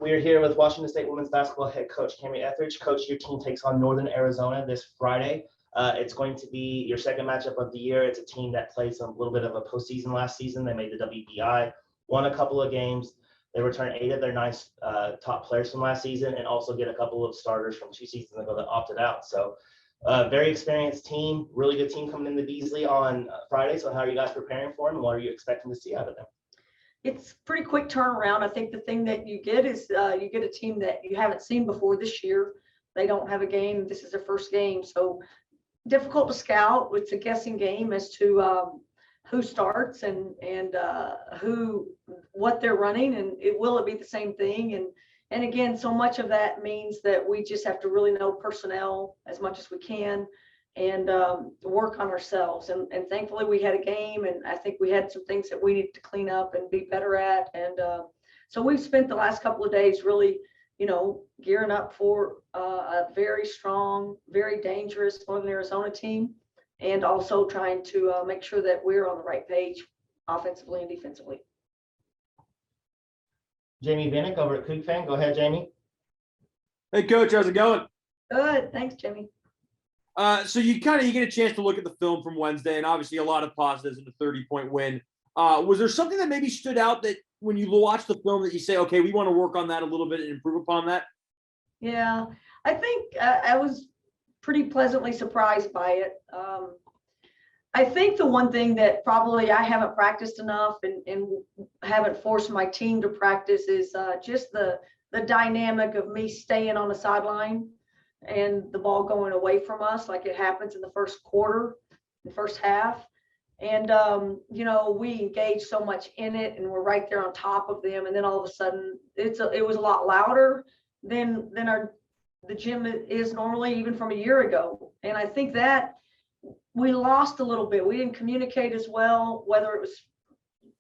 We are here with Washington State women's basketball head coach Kamie Ethridge. Coach, your team takes on Northern Arizona this Friday. It's going to be your second matchup of the year. It's a team that played a little bit of a postseason last season. They made the WBI, won a couple of games. They returned 8 of their 9 top players from last season, and also get a couple of starters from 2 seasons ago that opted out. So, very experienced team, really good team coming into Beasley on Friday. So, how are you guys preparing for them, and what are you expecting to see out of them? It's pretty quick turnaround. I think the thing that you get is you get a team that you haven't seen before this year. They don't have a game. This is their first game. So difficult to scout. It's a guessing game as to who starts and what they're running, and will it be the same thing? And again, so much of that means that we just have to really know personnel as much as we can and work on ourselves. And thankfully we had a game, and I think we had some things that we needed to clean up and be better at. And so we've spent the last couple of days really, gearing up for a very strong, very dangerous Northern Arizona team, and also trying to make sure that we're on the right page offensively and defensively. Jamie Vinnick over at Kook Fan. Go ahead, Jamie. Hey, Coach, how's it going? Good, thanks, Jimmy. So you get a chance to look at the film from Wednesday, and obviously a lot of positives in the 30-point win. Was there something that maybe stood out that when you watch the film that you say, okay, we want to work on that a little bit and improve upon that? Yeah, I think I was pretty pleasantly surprised by it. I think the one thing that probably I haven't practiced enough and haven't forced my team to practice is just the dynamic of me staying on the sideline and the ball going away from us, like it happens in the first quarter, the first half. And we engage so much in it, and we're right there on top of them, and then all of a sudden it was a lot louder than the gym is normally, even from a year ago. And I think that we lost a little bit. We didn't communicate as well, whether it was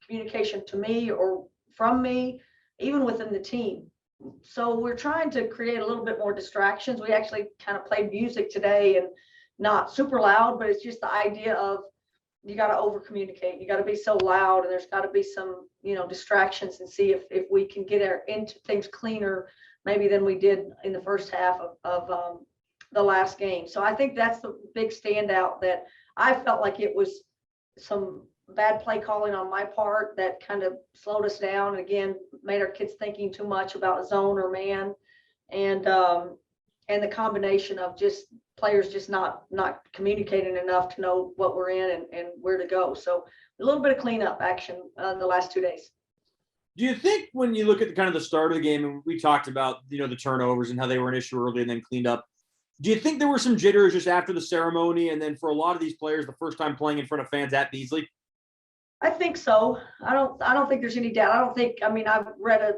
communication to me or from me, even within the team. So we're trying to create a little bit more distractions. We actually kind of played music today, and not super loud, but it's just the idea of you got to over communicate. You got to be so loud, and there's got to be some, distractions, and see if we can get into things cleaner maybe than we did in the first half of the last game. So I think that's the big standout, that I felt like it was some bad play calling on my part that kind of slowed us down, and again made our kids thinking too much about zone or man, and the combination of just players just not communicating enough to know what we're in and where to go. So a little bit of cleanup action the last 2 days. Do you think, when you look at the start of the game, and we talked about the turnovers and how they were an issue early and then cleaned up, do you think there were some jitters just after the ceremony, and then for a lot of these players the first time playing in front of fans at Beasley? I think so. I don't think there's any doubt. I've read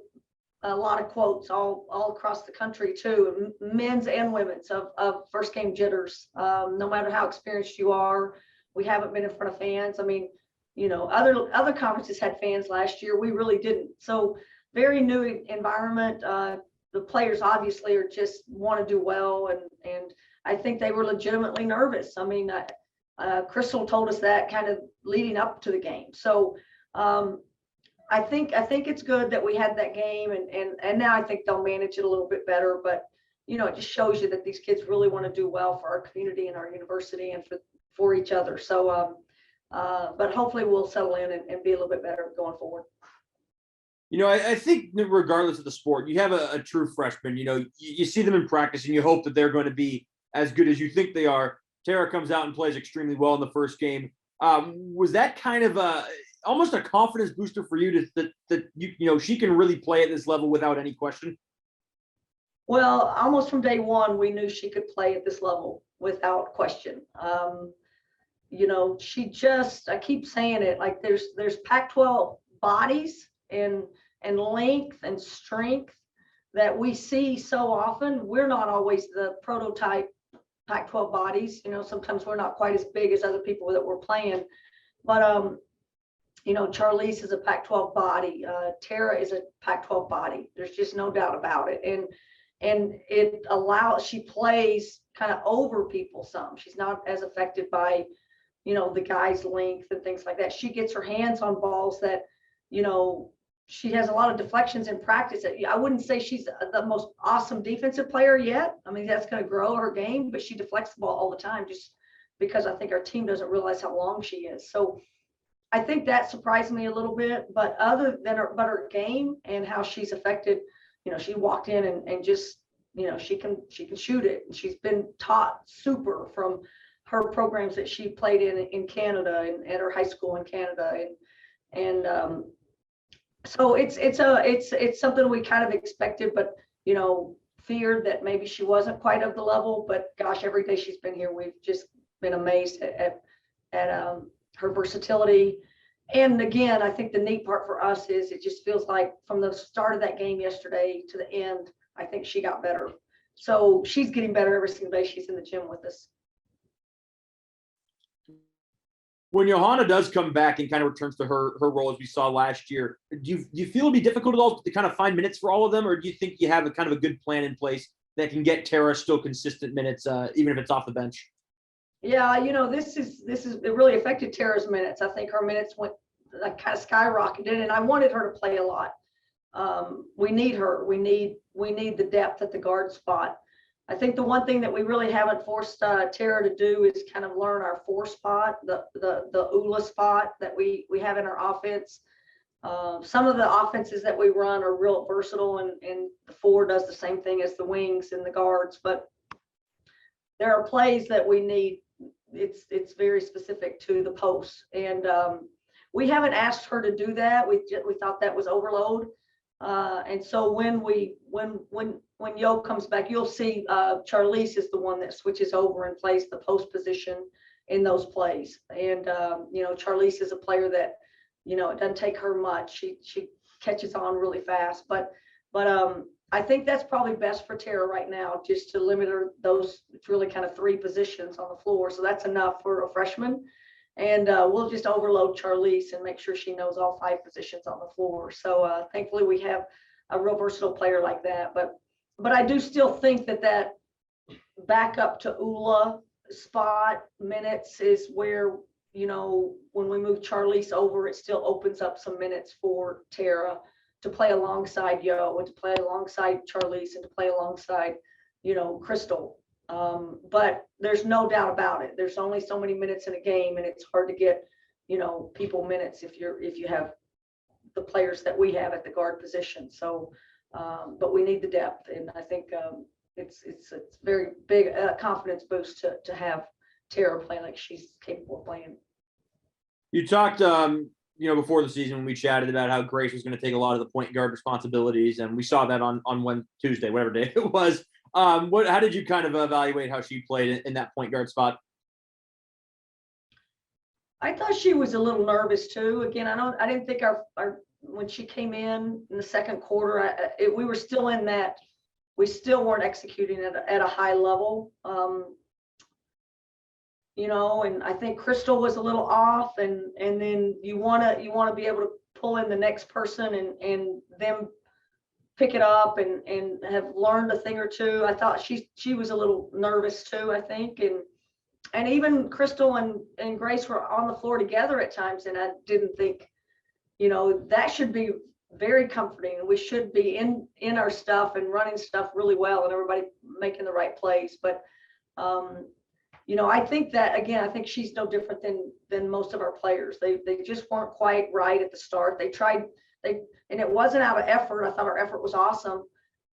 a lot of quotes all across the country too, men's and women's, of first game jitters. No matter how experienced you are, we haven't been in front of fans. Other conferences had fans last year. We really didn't. So very new environment. The players obviously are just want to do well, and I think they were legitimately nervous. Crystal told us that kind of leading up to the game. So I think it's good that we had that game, and now I think they'll manage it a little bit better. But it just shows you that these kids really want to do well for our community and our university and for each other. So but hopefully we'll settle in and be a little bit better going forward. I think regardless of the sport, you have a true freshman. You see them in practice, and you hope that they're going to be as good as you think they are. Tara comes out and plays extremely well in the first game. Was that kind of almost a confidence booster for you that she can really play at this level without any question? Well, almost from day one, we knew she could play at this level without question. She just, I keep saying it, like there's Pac-12 bodies and length and strength that we see so often. We're not always the prototype Pac-12 bodies. Sometimes we're not quite as big as other people that we're playing, but Charlize is a Pac-12 body. Tara is a Pac-12 body. There's just no doubt about it. And she plays kind of over people some. She's not as affected by, the guy's length and things like that. She gets her hands on balls that, she has a lot of deflections in practice. I wouldn't say she's the most awesome defensive player yet. I mean, that's going to grow her game, but she deflects the ball all the time just because I think our team doesn't realize how long she is. So I think that surprised me a little bit, but other than her game and how she's affected, she walked in and just, she can shoot it. And she's been taught super from her programs that she played in Canada and at her high school in Canada. And so it's something we kind of expected, but, feared that maybe she wasn't quite of the level, but gosh, every day she's been here, we've just been amazed at her versatility. And again, I think the neat part for us is it just feels like from the start of that game yesterday to the end, I think she got better. So she's getting better every single day she's in the gym with us. When Johanna does come back and kind of returns to her role as we saw last year, do you feel it'll be difficult at all to kind of find minutes for all of them, or do you think you have a kind of a good plan in place that can get Tara still consistent minutes, even if it's off the bench? Yeah, this is it really affected Tara's minutes. I think her minutes went like kind of skyrocketed, and I wanted her to play a lot. We need her. We need the depth at the guard spot. I think the one thing that we really haven't forced Tara to do is kind of learn our four spot, the ULA spot that we have in our offense. Some of the offenses that we run are real versatile, and the four does the same thing as the wings and the guards, but there are plays that we need. It's very specific to the posts, and we haven't asked her to do that. We thought that was overload, and so when Yo comes back, you'll see Charlize is the one that switches over and plays the post position in those plays. And Charlize is a player that it doesn't take her much. She catches on really fast, but I think that's probably best for Tara right now, just to limit her those. It's really kind of three positions on the floor, so that's enough for a freshman. And we'll just overload Charlize and make sure she knows all five positions on the floor. So thankfully we have a real versatile player like that. But I do still think that back up to ULA spot minutes is where, when we move Charlize over, it still opens up some minutes for Tara to play alongside Yo and to play alongside Charlize and to play alongside, Crystal. But there's no doubt about it. There's only so many minutes in a game, and it's hard to get, people minutes if you have the players that we have at the guard position. So, but we need the depth, and I think it's very big confidence boost to have Tara play like she's capable of playing. You talked, before the season when we chatted about how Grace was going to take a lot of the point guard responsibilities, and we saw that on Tuesday, whatever day it was. How did you kind of evaluate how she played in that point guard spot? I thought she was a little nervous too. Again, I didn't think our when she came in the second quarter, we were still in that. We still weren't executing at a high level. And I think Crystal was a little off, and then you want to be able to pull in the next person and them pick it up and have learned a thing or two. I thought she was a little nervous too, I think, and even Crystal and Grace were on the floor together at times, and I didn't think, that should be very comforting, and we should be in our stuff and running stuff really well and everybody making the right plays. But I think that, again, I think she's no different than most of our players. They just weren't quite right at the start. They tried, and it wasn't out of effort. I thought our effort was awesome.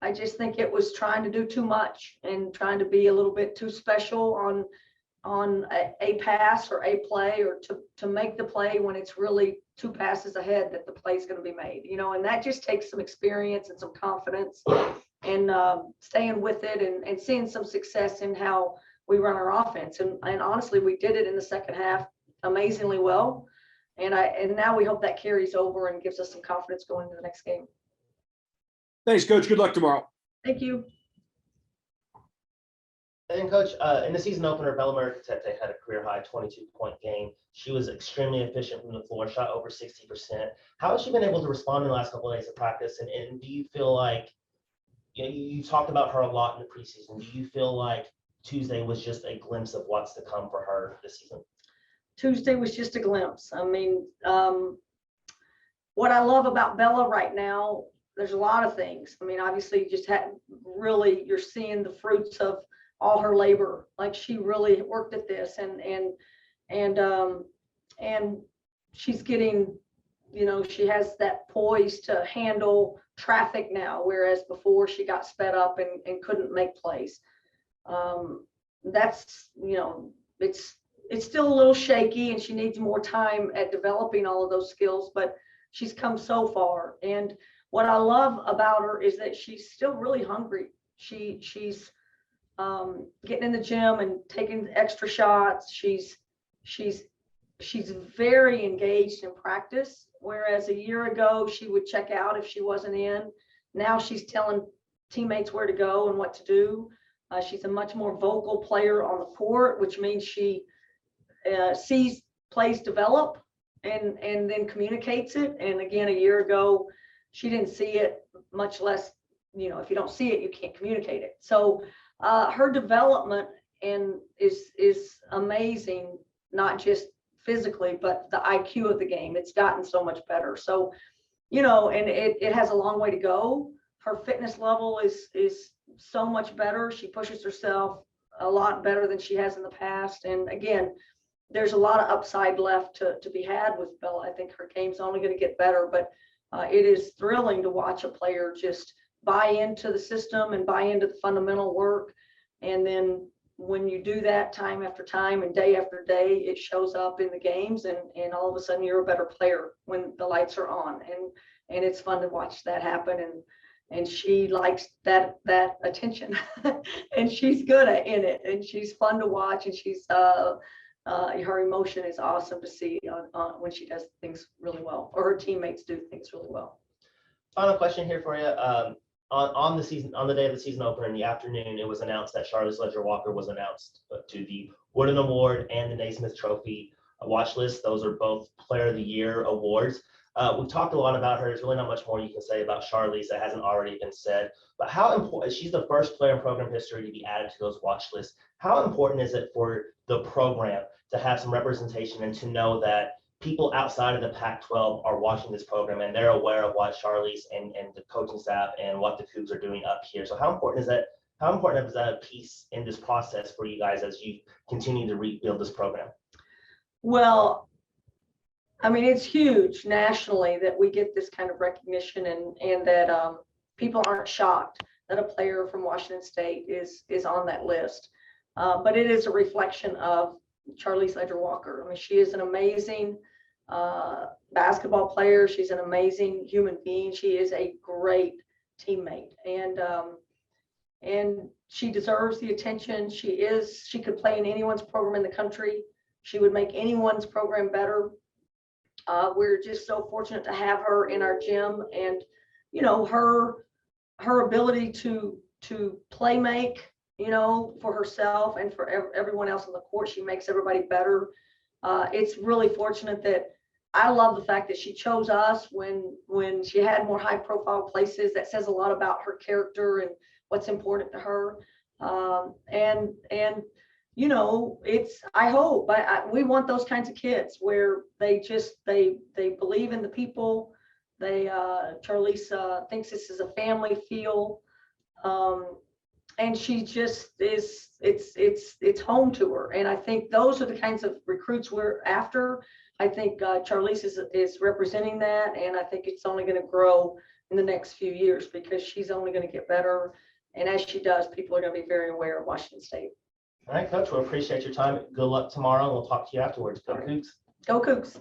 I just think it was trying to do too much and trying to be a little bit too special on a pass or a play, or to make the play when it's really two passes ahead that the play is going to be made, and that just takes some experience and some confidence and staying with it and seeing some success in how we run our offense. And honestly, we did it in the second half amazingly well. And now we hope that carries over and gives us some confidence going into the next game. Thanks, Coach. Good luck tomorrow. Thank you. And Coach, in the season opener, Bella Murray-Catete had a career-high 22-point game. She was extremely efficient from the floor, shot over 60%. How has she been able to respond in the last couple of days of practice? And do you feel like, you talked about her a lot in the preseason. Do you feel like Tuesday was just a glimpse of what's to come for her this season? Tuesday was just a glimpse. I mean, what I love about Bella right now, there's a lot of things. I mean, obviously you just had really, you're seeing the fruits of all her labor. Like she really worked at this and she's getting, you know, she has that poise to handle traffic now, whereas before she got sped up and couldn't make plays. That's, you know, it's still a little shaky and she needs more time at developing all of those skills, but she's come so far. And what I love about her is that she's still really hungry. She's getting in the gym and taking extra shots. She's very engaged in practice, whereas a year ago she would check out if she wasn't in. Now she's telling teammates where to go and what to do. She's a much more vocal player on the court, which means she sees plays develop and then communicates it. And again, a year ago, she didn't see it, much less, you know, if you don't see it, you can't communicate it. So her development is amazing, not just physically, but the IQ of the game. It's gotten so much better. So, you know, and it has a long way to go. Her fitness level is so much better. She pushes herself a lot better than she has in the past. And again, there's a lot of upside left to be had with Bella. I think her game's only going to get better, but it is thrilling to watch a player just buy into the system and buy into the fundamental work. And then when you do that time after time and day after day, it shows up in the games, and all of a sudden you're a better player when the lights are on. And it's fun to watch that happen. And she likes that attention and she's good in it, and she's fun to watch, and she's her emotion is awesome to see when she does things really well, or her teammates do things really well. Final question here for you. On the day of the season opener in the afternoon, it was announced that Charlize Ledger-Walker was announced to the Wooden Award and the Naismith Trophy watch list. Those are both Player of the Year awards. We've talked a lot about her. There's really not much more you can say about Charlize that hasn't already been said. But how important, she's the first player in program history to be added to those watch lists. How important is it for the program to have some representation and to know that people outside of the Pac-12 are watching this program and they're aware of what Charlize and the coaching staff and what the Cougs are doing up here? So how important is that? How important is that a piece in this process for you guys as you continue to rebuild this program? Well, I mean, it's huge nationally that we get this kind of recognition, and that people aren't shocked that a player from Washington State is on that list. But it is a reflection of Charlize Ledger-Walker. I mean, she is an amazing basketball player. She's an amazing human being. She is a great teammate, and she deserves the attention. She could play in anyone's program in the country. She would make anyone's program better. We're just so fortunate to have her in our gym, and you know, her ability to play make, you know, for herself and for everyone else on the court. She makes everybody better. It's really fortunate that I love the fact that she chose us when she had more high profile places. That says a lot about her character and what's important to her. And you know, I hope, we want those kinds of kids where they believe in the people. Charlize thinks this is a family feel. And she just is, it's home to her. And I think those are the kinds of recruits we're after. I think Charlize is representing that. And I think it's only going to grow in the next few years because she's only going to get better. And as she does, people are going to be very aware of Washington State. All right, Coach, we appreciate your time. Good luck tomorrow, and we'll talk to you afterwards. Go Cougs. Go Cougs.